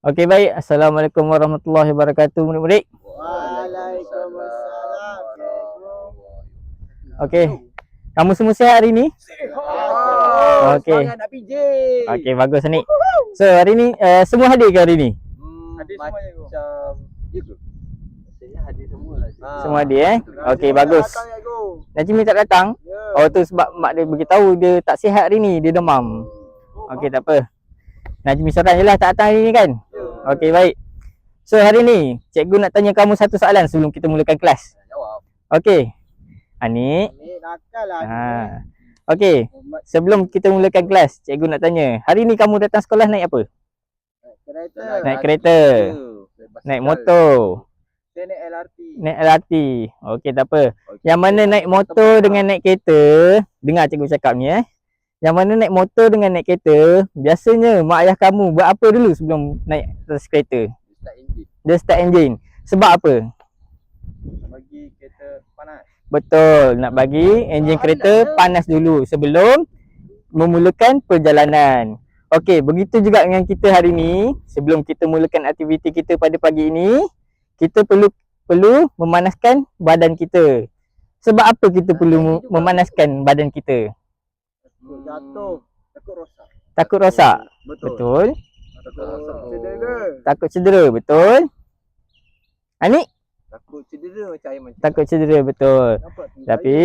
Okey, baik. Assalamualaikum warahmatullahi wabarakatuh, murid-murid. Waalaikumsalam, cikgu. Okey. Kamu semua sihat hari ni? Okey. Semangat nak PJ. Okey, bagus ni. So, hari ni semua hadir ke hari ni? Hadir semua, cikgu. Macam cikgu. Rasanya hadir semua lah, cikgu. Semua hadir Okey, bagus. Datang, cikgu. Najmi tak datang? Ya. Oh, tu sebab mak dia beritahu dia tak sihat hari ni, dia demam. Okey, tak apa. Najmi seorang je lah tak datang hari ni kan? Okey, baik. So, hari ni cikgu nak tanya kamu satu soalan sebelum kita mulakan kelas. Jawab. Okey. Anik. Ni nakal lah. Okey. Sebelum kita mulakan kelas, cikgu nak tanya. Hari ni kamu datang sekolah naik apa? Kereta. Naik kereta. Naik motor. Saya naik LRT. Naik LRT. Okey, tak apa. Yang mana naik motor dengan naik kereta, dengar cikgu cakap ni Yang mana naik motor dengan naik kereta, biasanya mak ayah kamu buat apa dulu sebelum naik atas kereta? Start engine. Dia start enjin. Sebab apa? Bagi kereta panas. Betul, nak bagi enjin kereta panas dulu sebelum memulakan perjalanan. Okey, begitu juga dengan kita hari ni. Sebelum kita mulakan aktiviti kita pada pagi ini, kita perlu memanaskan badan kita. Sebab apa kita perlu memanaskan badan kita? Takut jatuh. Takut rosak. Takut rosak. Betul. Betul. Takut rosak. Cedera. Takut cedera, betul. Anik? Takut cedera macam air mancur. Takut cedera, betul. Nampak tu? Tapi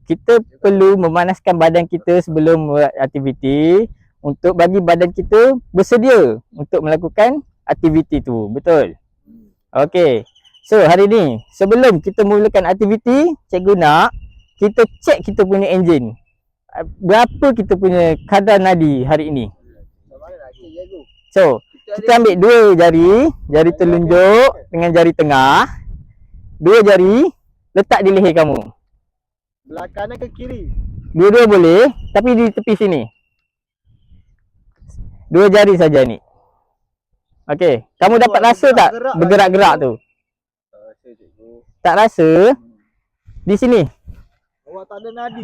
kita perlu memanaskan badan kita sebelum buat aktiviti untuk bagi badan kita bersedia untuk melakukan aktiviti tu. Betul? Okey. So, hari ni sebelum kita mulakan aktiviti, cikgu nak kita cek kita punya enjin. Berapa kita punya kadar nadi hari ini? Macam mana nak cek, cikgu? So, kita ambil dua jari, jari telunjuk dengan jari tengah. Dua jari letak di leher kamu. Belah kanan ke kiri? Dua-dua boleh, tapi di tepi sini. Dua jari saja ni. Okey, kamu dapat rasa tak bergerak-gerak tu? Tak rasa, cikgu. Tak rasa? Di sini. Awak tak ada nadi.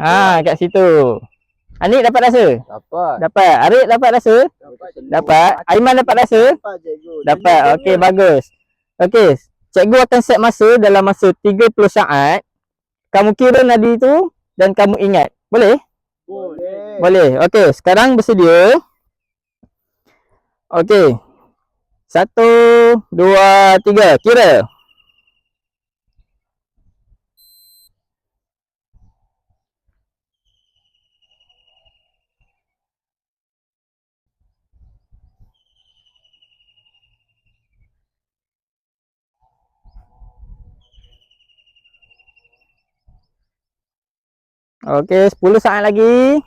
Kat situ. Anik dapat rasa? Dapat. Dapat. Arik dapat rasa? Dapat. Aiman dapat rasa? Dapat, cikgu. Dapat. Okey, bagus. Okey, cikgu akan set masa dalam masa 30 saat. Kamu kira nadi tu dan kamu ingat. Boleh? Boleh. Boleh. Okey, sekarang bersedia. Okey. 1, 2, 3. Kira. Okey, 10 saat lagi.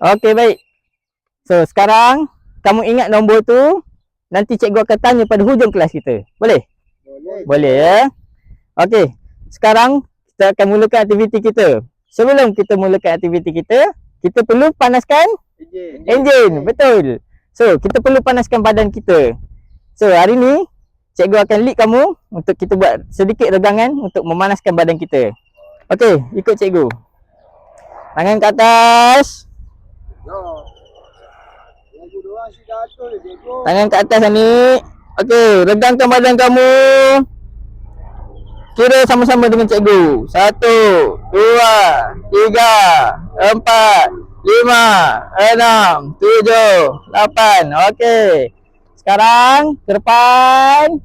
Okey, baik. So, sekarang kamu ingat nombor tu, nanti cikgu akan tanya pada hujung kelas kita. Boleh? Boleh. Boleh Okey, sekarang kita akan mulakan aktiviti kita. Sebelum kita mulakan aktiviti kita perlu panaskan enjin. Betul. So, kita perlu panaskan badan kita. So, hari ni cikgu akan lead kamu untuk kita buat sedikit regangan untuk memanaskan badan kita. Okey, ikut cikgu. Tangan ke atas. Cikgu doang si jatuh je, cikgu. Tangan ke atas ni. Okey, regangkan badan kamu. Kira sama-sama dengan cikgu. 1, 2, 3, 4, 5, 6, 7, 8. Okey. Sekarang ke depan.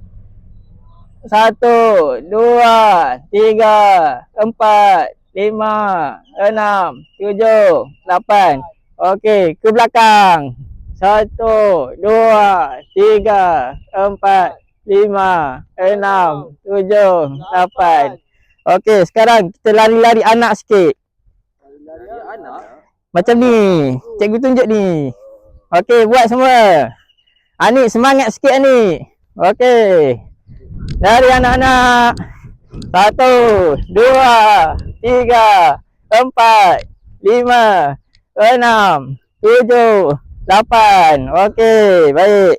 1, 2, 3, 4, 5, 6, 7, 8. Okey, ke belakang. 1, 2, 3, 4, 5, 6, 7, 8. Okey, sekarang kita lari-lari anak sikit. Lari anak? Macam ni. Cikgu tunjuk ni. Okey, buat semua. Anik semangat sikit Anik. Okey. Lari anak-anak. 1, 2, 3, 4, 5, 6, 7, 8. Okey, baik.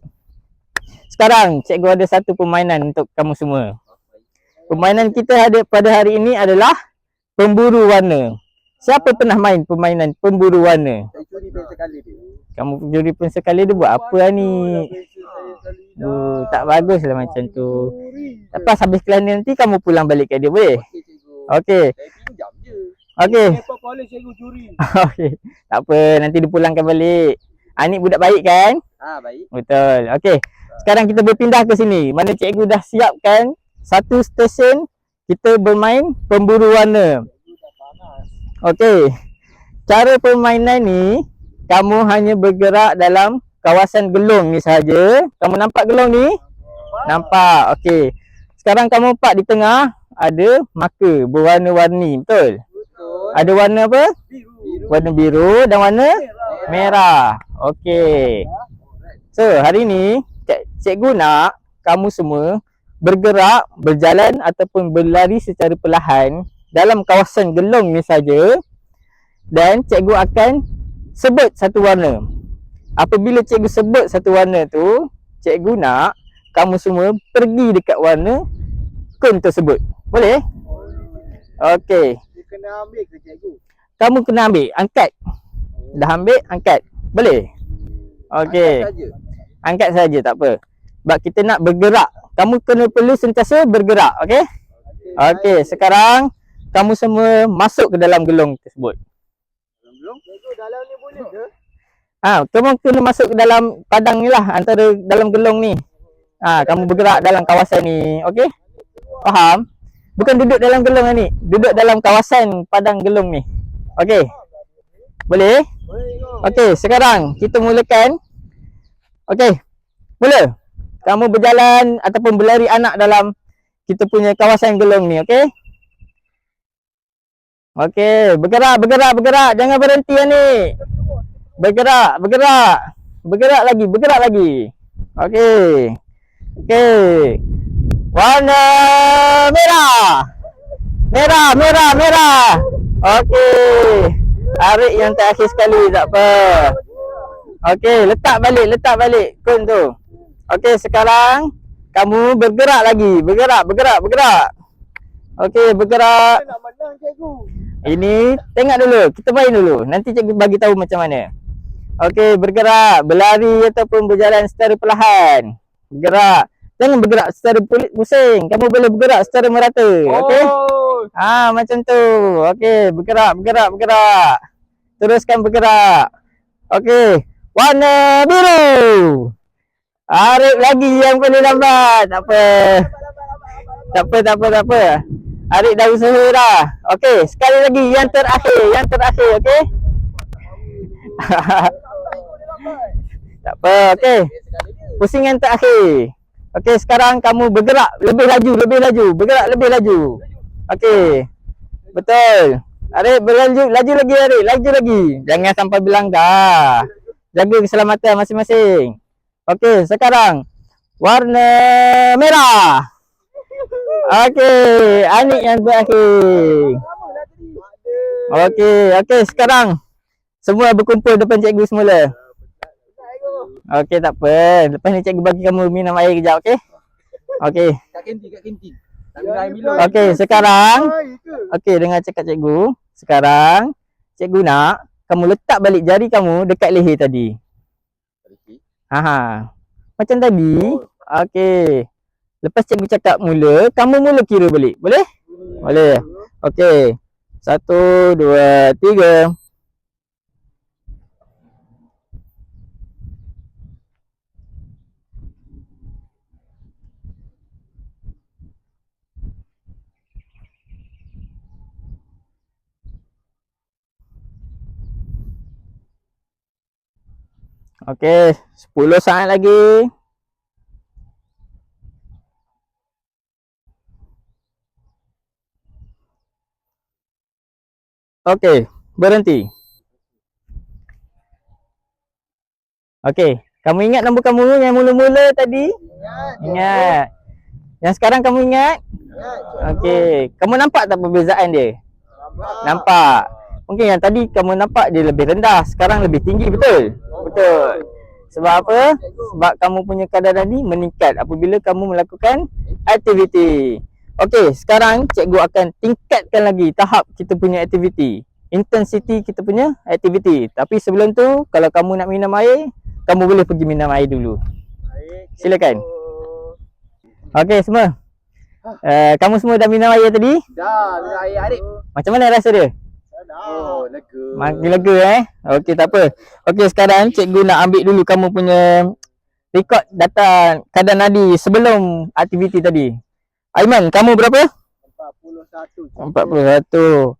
Sekarang cikgu ada satu permainan untuk kamu semua. Permainan kita pada hari ini adalah pemburu warna. Siapa pernah main permainan pemburu warna? Saya curi pen sekali dia. Kamu juri pun sekali dia buat apa lah ni? Tak bagus lah macam tu. Lepas habis kelas ni nanti kamu pulang balik ke dia boleh? Okey cikgu. Okey. Saya pinjam je. Okey. Apa boleh cikgu curi? Okey. Tak apa, nanti dipulangkan balik. Anik budak baik kan? Baik. Betul. Okey. Sekarang kita berpindah ke sini. Mana cikgu dah siapkan satu stesen kita bermain pemburu warna. Okey. Cara permainan ni kamu hanya bergerak dalam kawasan gelung ni saja. Kamu nampak gelung ni? Nampak. Okey. Sekarang kamu nampak di tengah ada marker berwarna-warni, betul? Betul. Ada warna apa? Biru. Warna biru dan warna merah. Okey. So, hari ni cikgu nak kamu semua bergerak, berjalan ataupun berlari secara perlahan dalam kawasan gelung ni saja, dan cikgu akan sebut satu warna. Apabila cikgu sebut satu warna tu, cikgu nak kamu semua pergi dekat warna kon tersebut. Boleh? Okey. Dia kena ambil ke cikgu? Kamu kena ambil, angkat. Dah ambil, angkat. Boleh? Okey. Angkat saja. Angkat saja, tak apa. Sebab kita nak bergerak. Kamu perlu sentiasa bergerak, okey? Okey, sekarang kamu semua masuk ke dalam gelung tersebut. Belum? Cikgu dalam ni boleh ke? Kamu kena masuk ke dalam padang ni lah, antara dalam gelung ni. Kamu bergerak dalam kawasan ni, okey? Faham? Bukan duduk dalam gelung ni, duduk dalam kawasan padang gelung ni. Okey? Boleh? Boleh cikgu. Okey, sekarang kita mulakan. Okey, mula. Kamu berjalan ataupun berlari anak dalam kita punya kawasan gelung ni, okey? Okey, bergerak, bergerak, bergerak. Jangan berhenti ni. Bergerak, bergerak. Bergerak lagi, bergerak lagi. Okey. Okey. Warna merah. Merah, merah, merah. Okey. Tarik yang terakhir sekali, tak apa. Okey, letak balik kun tu. Okey, sekarang kamu bergerak lagi. Bergerak, bergerak, bergerak. Okey, bergerak. Nak menang cikgu. Ini tengok dulu, kita main dulu. Nanti cikgu bagi tahu macam mana. Okey, bergerak, berlari ataupun berjalan secara perlahan. Bergerak. Jangan bergerak secara pusing. Kamu boleh bergerak secara merata. Okey? Macam tu. Okey, bergerak, bergerak, bergerak. Teruskan bergerak. Okey. Warna biru. Tarik lagi yang paling lambat. Tak apa. Tak apa, tak apa, tak apa. Arik dah usaha dah. Okey, sekali lagi yang terakhir, okey? Tak apa, okey. Pusingan terakhir. Okey, sekarang kamu bergerak lebih laju, lebih laju. Bergerak lebih laju. Okey. Betul. Arik berlaju, laju lagi Arik, laju lagi. Jangan sampai berlanggar. Jaga keselamatan masing-masing. Okey, sekarang warna merah. Okey, Anik yang terakhir. Okey, okey, sekarang semua berkumpul depan cikgu semula. Okey, tak apa. Lepas ni cikgu bagi kamu minum air kejap, okey? Okey. Kat kantin, kat kantin. Tak minum air minum. Okey, sekarang okey, dengar cakap cikgu. Sekarang cikgu nak kamu letak balik jari kamu dekat leher tadi. Macam tadi. Okey. Lepas cikgu cakap mula, kamu mula kira balik. Boleh? Boleh. Okey. 1, 2, 3. Okey, 10 saat lagi. Okey, berhenti. Okey, kamu ingat nombor kamu yang mula-mula tadi? Ingat. Yang sekarang kamu ingat? Okey, kamu nampak tak perbezaan dia? Nampak. Mungkin yang tadi kamu nampak dia lebih rendah, sekarang lebih tinggi, betul? Betul. Sebab apa? Sebab kamu punya kadaran ni meningkat apabila kamu melakukan aktiviti. Okey, sekarang cikgu akan tingkatkan lagi tahap kita punya aktiviti. intensity kita punya aktiviti. Tapi sebelum tu, kalau kamu nak minum air, kamu boleh pergi minum air dulu. Silakan. Okey semua. Kamu semua dah minum air tadi? Dah, minum air Arif. Macam mana rasa dia? Oh, lega. Makin lega Okey tak apa. Okey sekarang cikgu nak ambil dulu kamu punya rekod data kadar nadi sebelum aktiviti tadi. Aiman, kamu berapa? 41.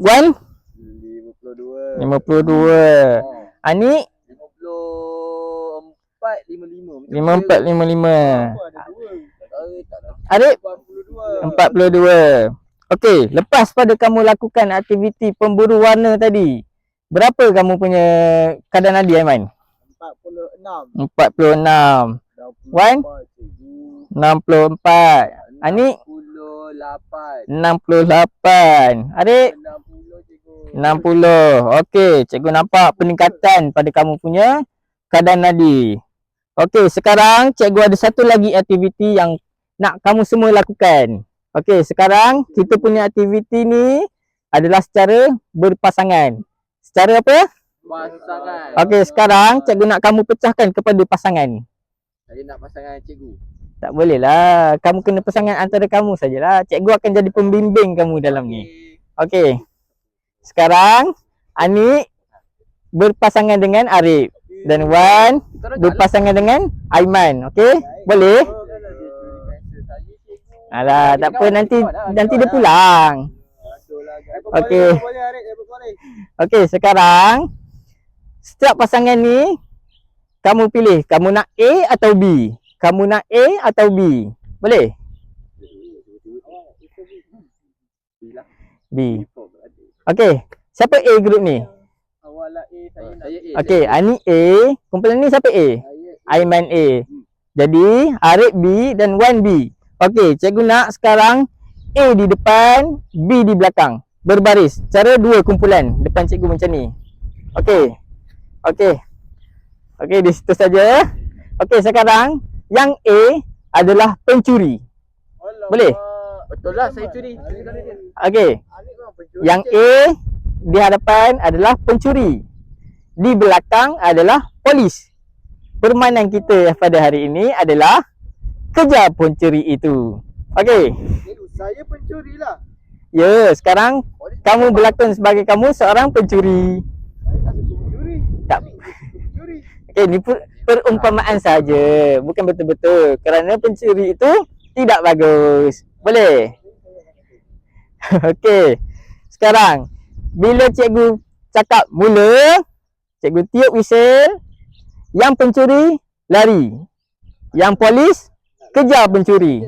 Wan? 52. 52. Ani? 54, 55. 54, 55. Ada 2. Arif? 42. Okey, lepas pada kamu lakukan aktiviti pemburu warna tadi, berapa kamu punya kadar nadi Aiman? 46. 46. Wan? 64. Ani? 68. 68. Adik? 60 cikgu. 60. Okey, cikgu nampak peningkatan pada kamu punya kadar nadi. Okey, sekarang cikgu ada satu lagi aktiviti yang nak kamu semua lakukan. Okey, sekarang kita punya aktiviti ni adalah secara berpasangan. Secara apa? Pasangan. Okey, sekarang cikgu nak kamu pecahkan kepada pasangan. Saya nak pasangan cikgu. Tak boleh lah. Kamu kena pasangan antara kamu sajalah. Cikgu akan jadi pembimbing kamu dalam ni. Okey. Sekarang Ani berpasangan dengan Arif dan Wan berpasangan dengan Aiman. Okey? Boleh? Alah, tak apa, nanti dia pulang. Okey. Okey, sekarang setiap pasangan ni kamu pilih, kamu nak A atau B? Kamu nak A atau B? Boleh? B. Okey, siapa A grup ni? Awallah A, saya nak A. Okey, Ani A, kumpulan ni siapa A? Aiman A. Jadi, Arif B dan Wan B. Okey, cikgu nak sekarang A di depan, B di belakang. Berbaris, cara dua kumpulan depan cikgu macam ni. Okey. Okey. Okey, di situ saja. Okey, sekarang yang A adalah pencuri. Boleh? Betul lah, saya curi. Okey. Yang A di hadapan adalah pencuri. Di belakang adalah polis. Permainan kita pada hari ini adalah kejar pencuri itu. Okey. Saya pencuri lah. Ya, sekarang kamu berlakon sebagai kamu seorang pencuri. Saya tak suka pencuri. Tak. Pencuri. Okey, ni perumpamaan saja, bukan betul-betul. Kerana pencuri itu tidak bagus. Boleh? Okey. Sekarang bila cikgu cakap mula, cikgu tiup whistle, yang pencuri lari. Yang polis kejar pencuri.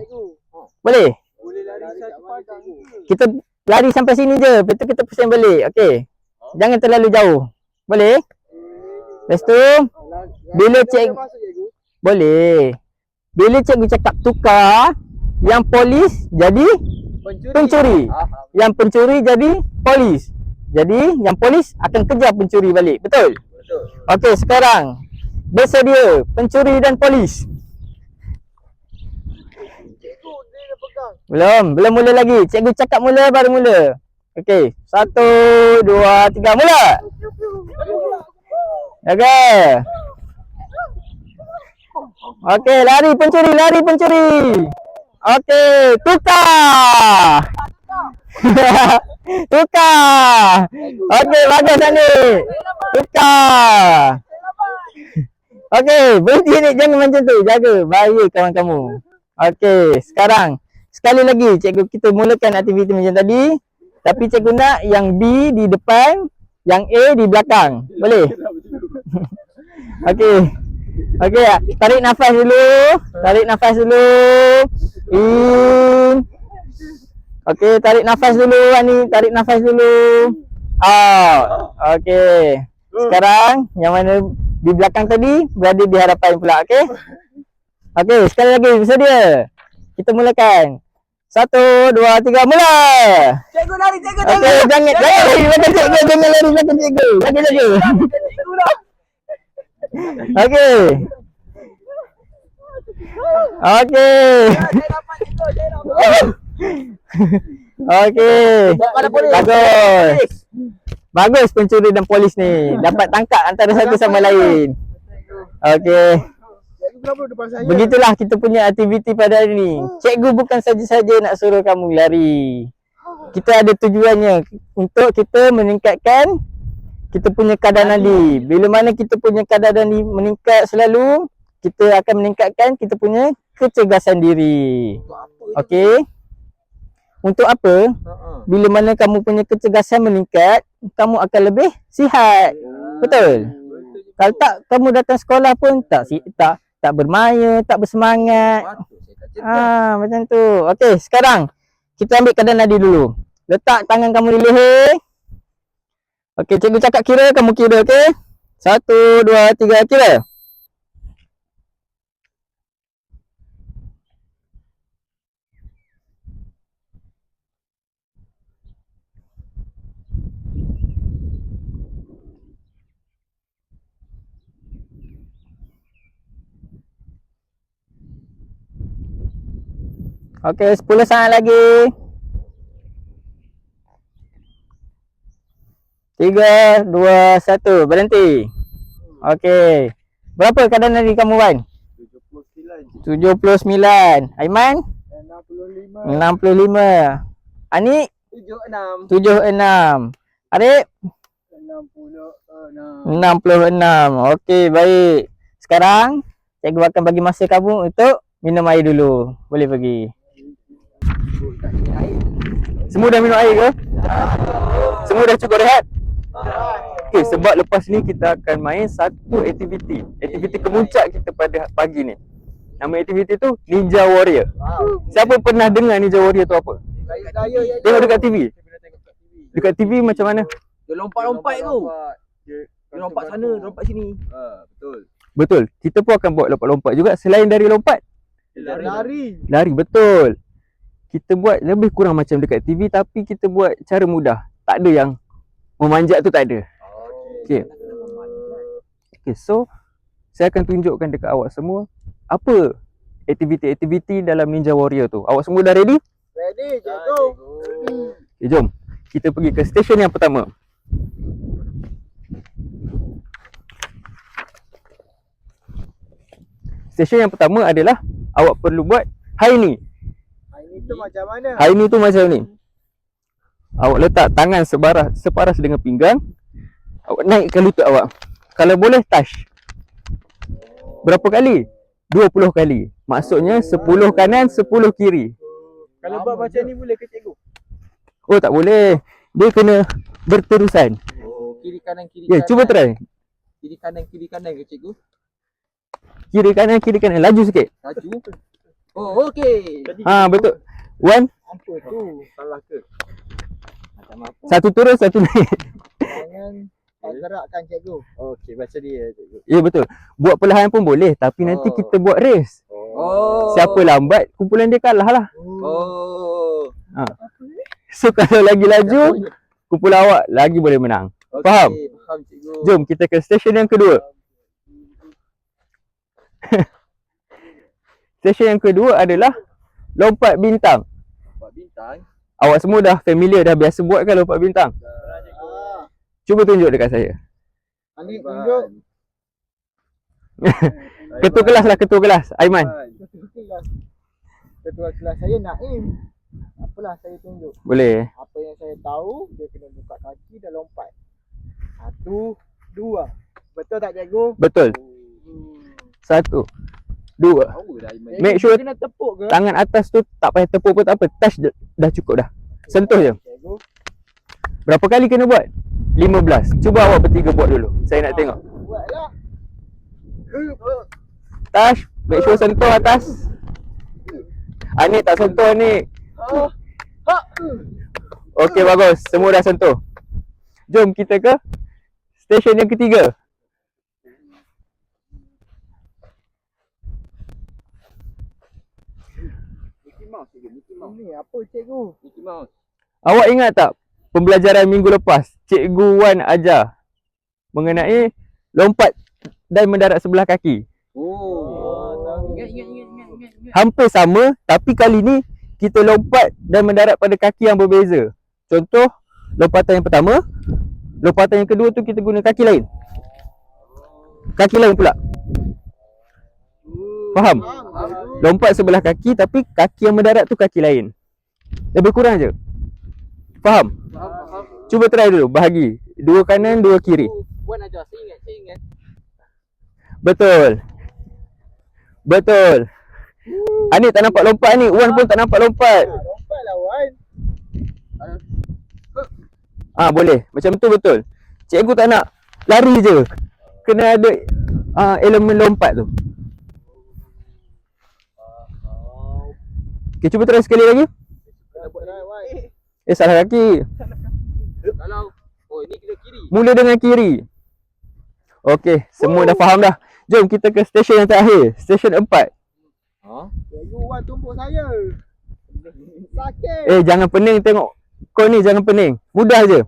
Boleh? Boleh lari satu padang. Kita lari sampai sini je, lepas tu kita pusing balik. Okey. Jangan terlalu jauh. Boleh? Lepas tu bila cikgu boleh. Bila cikgu cakap tukar, yang polis jadi pencuri. Yang pencuri jadi polis. Jadi yang polis akan kejar pencuri balik. Betul? Betul. Okey, sekarang bersedia pencuri dan polis. Cikgu dia dah pegang. Belum mula lagi. Cikgu cakap mula baru mula. Okey, 1 2 3 mula. Okey. Okey, lari pencuri. Okey, tukar. Tukar. Okey, bagus tadi. Tukar. Okey, berhenti ni, jangan macam tu. Jaga bahaya kawan kamu. Okey, sekarang sekali lagi cikgu kita mulakan aktiviti macam tadi. Tapi cikgu nak yang B di depan, yang A di belakang. Boleh? Okey. Okey, tarik nafas dulu. In. Okey, tarik nafas dulu Ani, tarik nafas dulu. Out. Okey. Sekarang yang mana di belakang tadi berada di hadapan pula, okey? Okey, sekali lagi bersedia. Kita mulakan. 1 2 3 mula. Cikgu lari, cikgu. Okey, jangan lari belakang cikgu, jangan lari belakang cikgu. Jaga. Cikgu dah. Okey. Okey. Saya dapat cikgu, saya dapat. Okey. Pada polis. Bagus. Bagus pencuri dan polis ni. Dapat tangkap antara satu sama lain. Okey. Cikgu kenapa depan saya? Begitulah kita punya aktiviti pada hari ni. Cikgu bukan saja-saja nak suruh kamu lari. Kita ada tujuannya untuk kita meningkatkan kita punya kadar nadi. Bila mana kita punya kadar nadi meningkat selalu, kita akan meningkatkan kita punya kecergasan diri. Okey. Untuk apa? Bila mana kamu punya kecergasan meningkat, kamu akan lebih sihat. Betul? Kalau tak kamu datang sekolah pun tak bermaya, tak bersemangat. Macam tu. Okey, sekarang kita ambil kadar nadi dulu. Letak tangan kamu di leher. Okey, cikgu cakap kira, kamu kira, okey? 1, 2, 3, kira. Okey, 10 saat lagi. 3, 2, 1, berhenti. Okey. Berapa kadar nadi kamu, Wan? 79. Aiman? 65. Anik? 76. Arif? 66. Okey, baik. Sekarang cikgu akan bagi masa kamu untuk minum air dulu. Boleh pergi. Semua dah minum air ke? Semua dah cukup rehat? Okey, sebab lepas ni kita akan main satu aktiviti. Aktiviti kemuncak kita pada pagi ni. Nama aktiviti tu Ninja Warrior. Siapa pernah dengar Ninja Warrior tu apa? Saya Tengok dekat TV. Dekat TV macam mana? dia lompat-lompat tu. Dia lompat sana, lompat sini. Betul. Betul. Kita pun akan buat lompat-lompat juga selain dari lompat. Lari, betul. Kita buat lebih kurang macam dekat TV tapi kita buat cara mudah. Tak ada yang memanjat tu, tak ada. Okey. Okey, so saya akan tunjukkan dekat awak semua apa aktiviti-aktiviti dalam Ninja Warrior tu. Awak semua dah ready? Ready, cikgu. Okay, jom. Kita pergi ke stesen yang pertama. Stesen yang pertama adalah awak perlu buat hari ni. Ini tu macam mana? Hari ni tu macam ni. Awak letak tangan separas dengan pinggang. Awak naikkan lutut awak. Kalau boleh touch. Berapa kali? 20 kali. Maksudnya 10 kanan, 10 kiri. Kalau buat macam ni boleh ke cikgu? Oh, tak boleh. Dia kena berterusan. Kiri kanan kiri Ya, kanan. cuba try. Kiri kanan ke cikgu? Kiri kanan. Laju sikit. Laju. Oh, okey. Betul. One, Apa tu? Salah ke? Macam apa? satu turun, satu naik. Jangan gerakkan cikgu. Okey, baca dia cikgu. Ya, betul. Buat perlahan pun boleh. Tapi nanti kita buat race. Siapa lambat, kumpulan dia kalah lah. So, kalau lagi laju, kumpulan awak lagi boleh menang. Okay, Faham? Faham cikgu. Jom kita ke stesen yang kedua. Stesen yang kedua adalah lompat bintang. Lompat bintang. Awak semua dah familiar, dah biasa buat kan lompat bintang? Cuba tunjuk dekat saya. Anik tunjuk. Ketua kelas lah, ketua kelas. Aiman. Ketua kelas saya Naim. Apalah saya tunjuk. Boleh. Apa yang saya tahu, dia kena buka kaki dan lompat. 1, 2. Betul tak cikgu? Betul. 1, 2. Make sure kena tepuk ke? tangan atas tu tak payah tepuk pun tak apa. Touch dah cukup dah. Sentuh je. Cikgu. Berapa kali kena buat? 15. Cuba awak bertiga buat dulu. Saya nak tengok. Buatlah. Touch. Make sure sentuh atas. Anik tak sentuh Anik. Okey, bagus. Semua dah sentuh. Jom kita ke stesen yang ketiga. Mickey Mouse. Ini apa cikgu? Mickey Mouse. Awak ingat tak pembelajaran minggu lepas Cikgu Wan ajar mengenai lompat dan mendarat sebelah kaki? Ingat. Hampir sama tapi kali ni kita lompat dan mendarat pada kaki yang berbeza. Contoh, lompatan yang pertama, lompatan yang kedua tu kita guna kaki lain. Kaki lain pula. Faham? Lompat sebelah kaki tapi kaki yang mendarat tu kaki lain. Lebih kurang je. Faham? Cuba try dulu, bahagi. Dua kanan, dua kiri. Wan ajar, saya ingat. Betul. Betul. Anik tak nampak lompat ni. Wan pun tak nampak lompat. Lompat lah Wan. Boleh. Macam tu betul. Cikgu tak nak lari je. Kena ada elemen lompat tu. Okay, cuba try sekali lagi. Salah kaki. Kalau ini kira kiri. Mula dengan kiri. Okey, semua dah faham dah. Jom kita ke stesen yang terakhir. Stesen 4. Cikgu Wan tumpuk saya. Sakit. Jangan pening tengok. Kau ni jangan pening. Mudah je.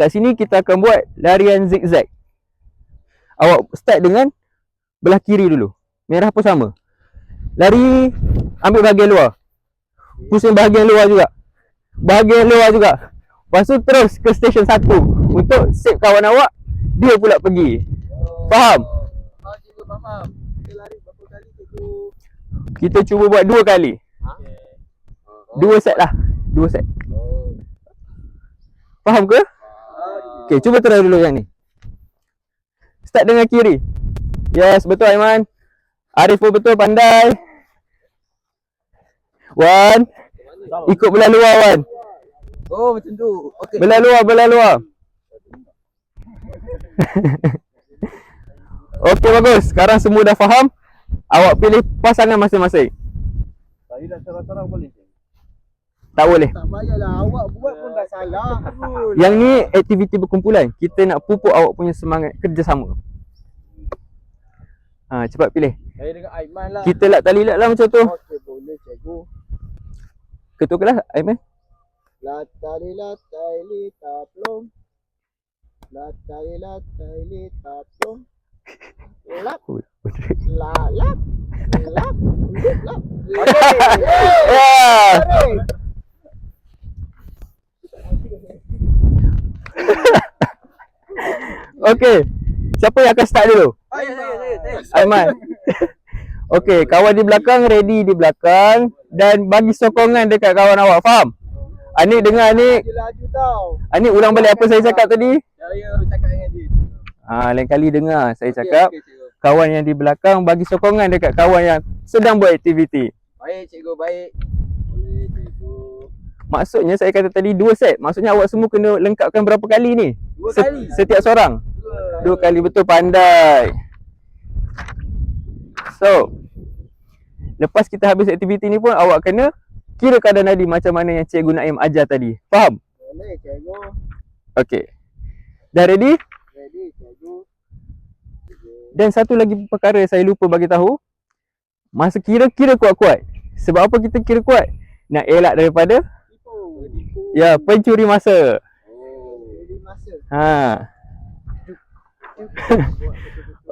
Kat sini kita akan buat larian zigzag. Awak start dengan belah kiri dulu. Merah pun sama. Lari, ambil bahagian luar. Pusing bahagian luar juga. Bahagian luar juga. Lepas tu terus ke stesen 1 untuk save kawan awak. Dia pula pergi. Faham? Cikgu faham. Kita lari berapa kali cikgu? Kita cuba buat 2 kali. 2 set lah. 2 set. Faham ke? Okay, cuba try dulu yang ni. Start dengan kiri. Yes, betul Aiman. Arif pun betul, pandai. Wan, ikut belah luar Wan. Oh macam tu. Okey. Belah luar. Okey, bagus. Sekarang semua dah faham. Awak pilih pasangan masing-masing. Saya nak sarang-sarang boleh? Tak boleh. Tak payahlah, awak buat pun dah salah. Yang ni aktiviti berkumpulan. Kita nak pupuk awak punya semangat kerjasama. Cepat pilih. Saya dengan Aiman lah. Kita lak tali lak lah macam tu. Okey, boleh cikgu. Ketua kelas Aiman. Latali taplong. Latali taplong. Lap. Lap. Lap. Okey. Siapa yang akan start dulu? Saya. Aiman. Okey, kawan di belakang ready di belakang dan bagi sokongan dekat kawan awak, faham? Anik dengar Anik. Laju tau. Anik ulang balik apa saya cakap tadi? Saya cakap dengan dia. Lain kali dengar saya cakap. Okey, cikgu. Kawan yang di belakang bagi sokongan dekat kawan yang sedang buat aktiviti. Baik cikgu, baik. Boleh cikgu. Maksudnya saya kata tadi 2 set. Maksudnya awak semua kena lengkapkan berapa kali ni? 2 kali. Setiap seorang? 2 kali, betul, pandai. So, lepas kita habis aktiviti ni pun awak kena kira keadaan nadi macam mana yang Cikgu Naim ajar tadi. Faham? Boleh cikgu. Okey. Dah ready? Ready cikgu. Dan satu lagi perkara saya lupa bagi tahu. Masa kira-kira kuat-kuat. Sebab apa kita kira kuat? Nak elak daripada Tipu. ya, pencuri masa. Jadi masa.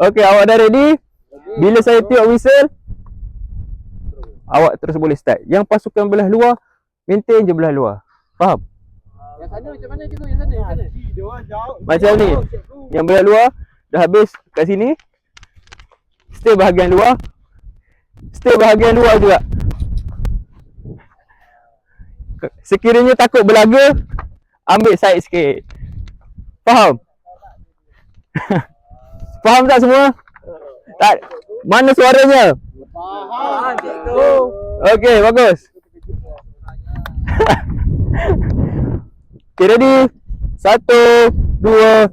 Okey, awak dah ready? Bila saya tiup whistle, awak terus boleh start. Yang pasukan belah luar, maintain je belah luar. Faham? Yang sana macam mana cikgu? Yang sana, Dia orang jauh. Macam ni. Yang belah luar dah habis kat sini. Stay bahagian luar. Stay bahagian luar juga. Sekiranya takut berlaga, ambil side sikit. Faham? Faham tak semua? Tak. Mana suaranya? Faham cikgu. Okey, bagus. Okay, ready? 1, 2.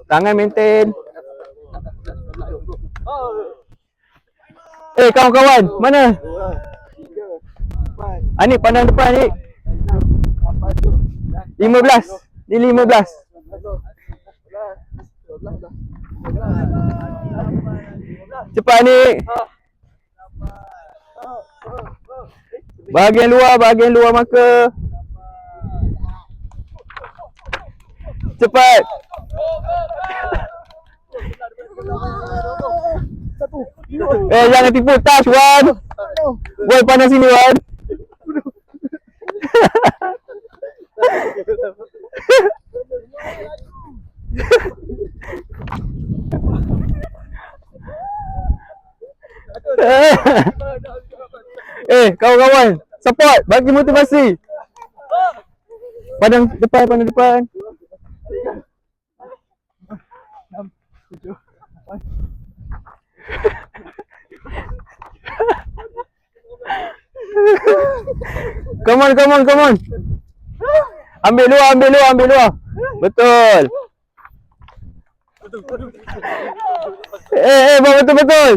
Tangan maintain. Kawan-kawan, mana? Anik pandang depan ni. 15. Ni 15. Cepat ni. Bahagian luar maka. Cepat. Jangan tipu. Touch, Wan. Wan, panas sini, Wan. Kawan-kawan, support, bagi motivasi. Pandang depan, pandang depan. Come on. Ambil luar. Betul. Betul.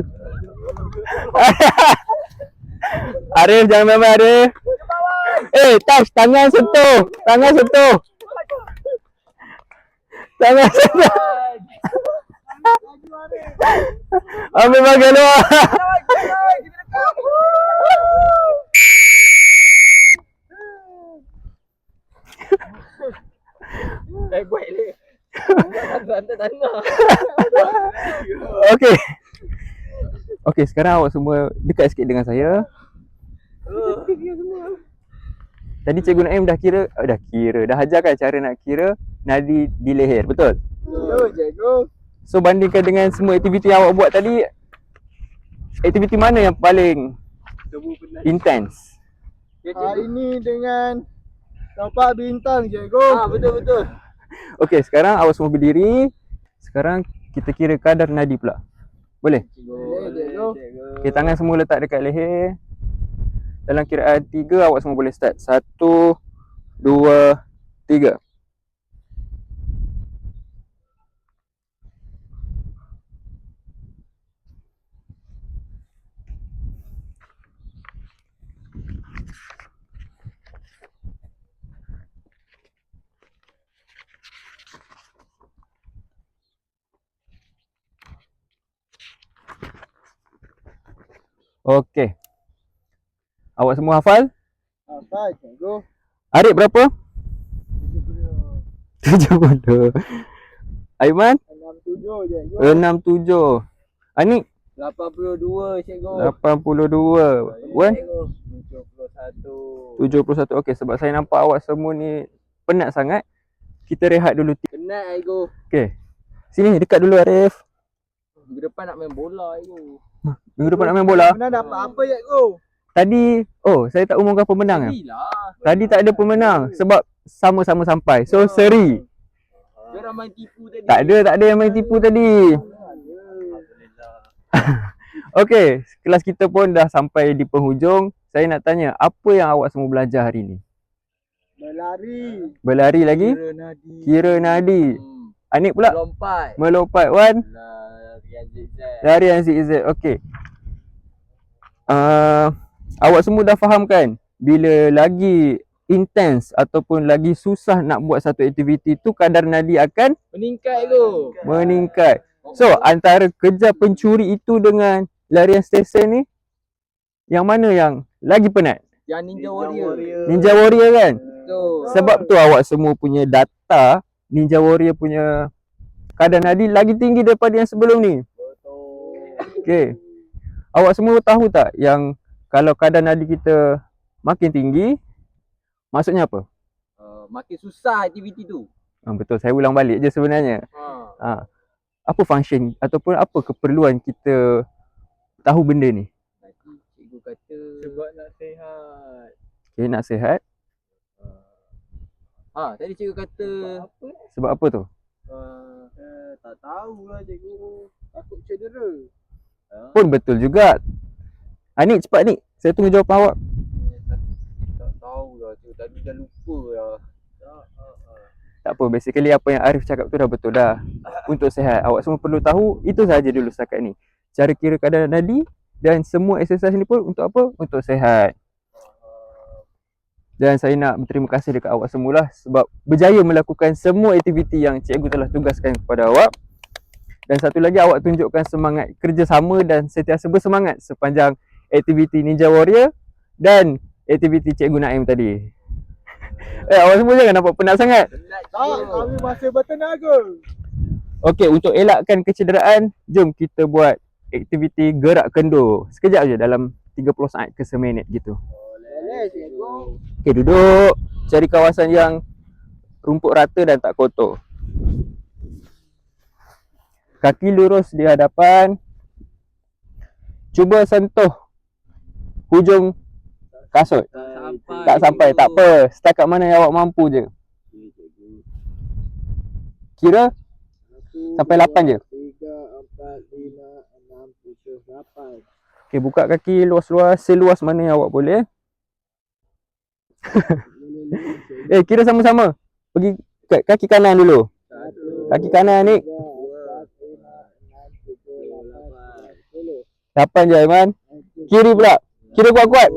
Arif, jangan main-main, Arif. Touch, tangan sentuh. Tangan sentuh. Ambil bagian luar. Buat ni. Rantai tanah. Okey, sekarang awak semua dekat sikit dengan saya. Tadi Cikgu Naim dah ajarkan cara nak kira nadi di leher, betul? Betul, cikgu. So bandingkan dengan semua aktiviti yang awak buat tadi, aktiviti mana yang paling intens? Hari ni dengan nampak bintang, cikgu. Betul. Okey, sekarang awak semua berdiri. Sekarang kita kira kadar nadi pula. Boleh? Cikgu. Okey, tangan semua letak dekat leher. Dalam kiraan 3 awak semua boleh start. 1, 2, 3. Okey. Awak semua hafal? Hafal, cikgu. Arif berapa? 70. Aiman? 67, cikgu. 67. Anik? 82, cikgu. 82. Wan? 71. 71. Okey, sebab saya nampak awak semua ni penat sangat, kita rehat dulu. Penat, cikgu. Okey. Sini dekat dulu Arif. Minggu depan nak main bola, cikgu. Minggu depan nak main bola. Mana dapat apa, cikgu? Tadi, saya tak umumkan pemenang. Tadi tak ada pemenang sebab sama-sama sampai. So seri. Dia main tipu tadi. Tak ada yang main tipu tadi. Okey, kelas kita pun dah sampai di penghujung. Saya nak tanya, apa yang awak semua belajar hari ni? Berlari lagi? Kira nadi. Anik pula? Melompat. Wan? Larian zigzag. Okey. Awak semua dah faham kan? Bila lagi intens ataupun lagi susah nak buat satu aktiviti tu, kadar nadi akan meningkat. So, antara kerja pencuri itu dengan larian stesen ni, yang mana yang lagi penat? Yang Ninja Warrior kan? Betul. Sebab tu awak semua punya data Ninja Warrior punya kadar nadi lagi tinggi daripada yang sebelum ni. Okey. Awak semua tahu tak yang kalau kadar nadi kita makin tinggi, maksudnya apa? Makin susah aktiviti tu. Betul, saya ulang balik je sebenarnya. Apa function ataupun apa keperluan kita tahu benda ni? Tadi cikgu kata sebab nak sihat. Okey, nak sihat. Tadi cikgu kata Sebab apa tu? tak tahulah cikgu. Takut cedera. Pun betul juga. Anik, cepat Nik. Saya tunggu jawapan awak. Tak tahulah cikgu. Tadi dah lupa lah. Tak apa, basically apa yang Arif cakap tu dah betul dah. Untuk sihat, awak semua perlu tahu itu saja dulu setakat ni. Cara kira kadar nadi dan semua exercise ni pun untuk apa? Untuk sihat. Dan saya nak berterima kasih dekat awak semualah sebab berjaya melakukan semua aktiviti yang cikgu telah tugaskan kepada awak. Dan satu lagi, awak tunjukkan semangat kerjasama dan sentiasa bersemangat sepanjang aktiviti Ninja Warrior dan aktiviti Cikgu Naim tadi. Awak semua jangan nampak penat sangat. Kami masih bertenaga. Okey, untuk elakkan kecederaan, jom kita buat aktiviti gerak kendur. Sekejap je, dalam 30 saat ke seminit gitu. Boleh cikgu. Okey, duduk. Cari kawasan yang rumput rata dan tak kotor. Kaki lurus di hadapan. Cuba sentuh hujung kasut. Tak sampai, tak apa. Setakat mana yang awak mampu je. Kira sampai 8 je. 3, 4, 5, 6, 7, 8. Okey, buka kaki luas-luas, seluas mana yang awak boleh. Kira sama-sama. Pergi kaki kanan dulu. Kaki kanan ni 8 je, Aiman. Kiri pula. Kira kuat-kuat.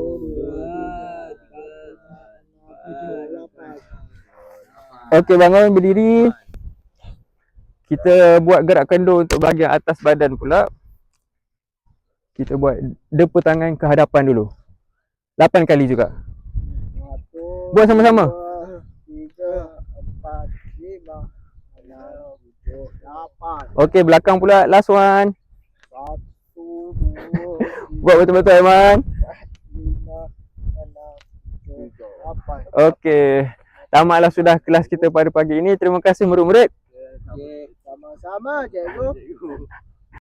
Okey, bangun, berdiri. Kita buat gerak kendur untuk bahagian atas badan pula. Kita buat depa tangan ke hadapan dulu. 8 kali juga. Buat sama-sama. 3, 4, 5, 6, 7, 8. Okey, belakang pula. Last one. 1, 2, Buat betul-betul, Aiman. 5, 6, 7, 8. Okey. Tamatlah sudah kelas kita pada pagi ini. Terima kasih murid-murid. Sama-sama cikgu.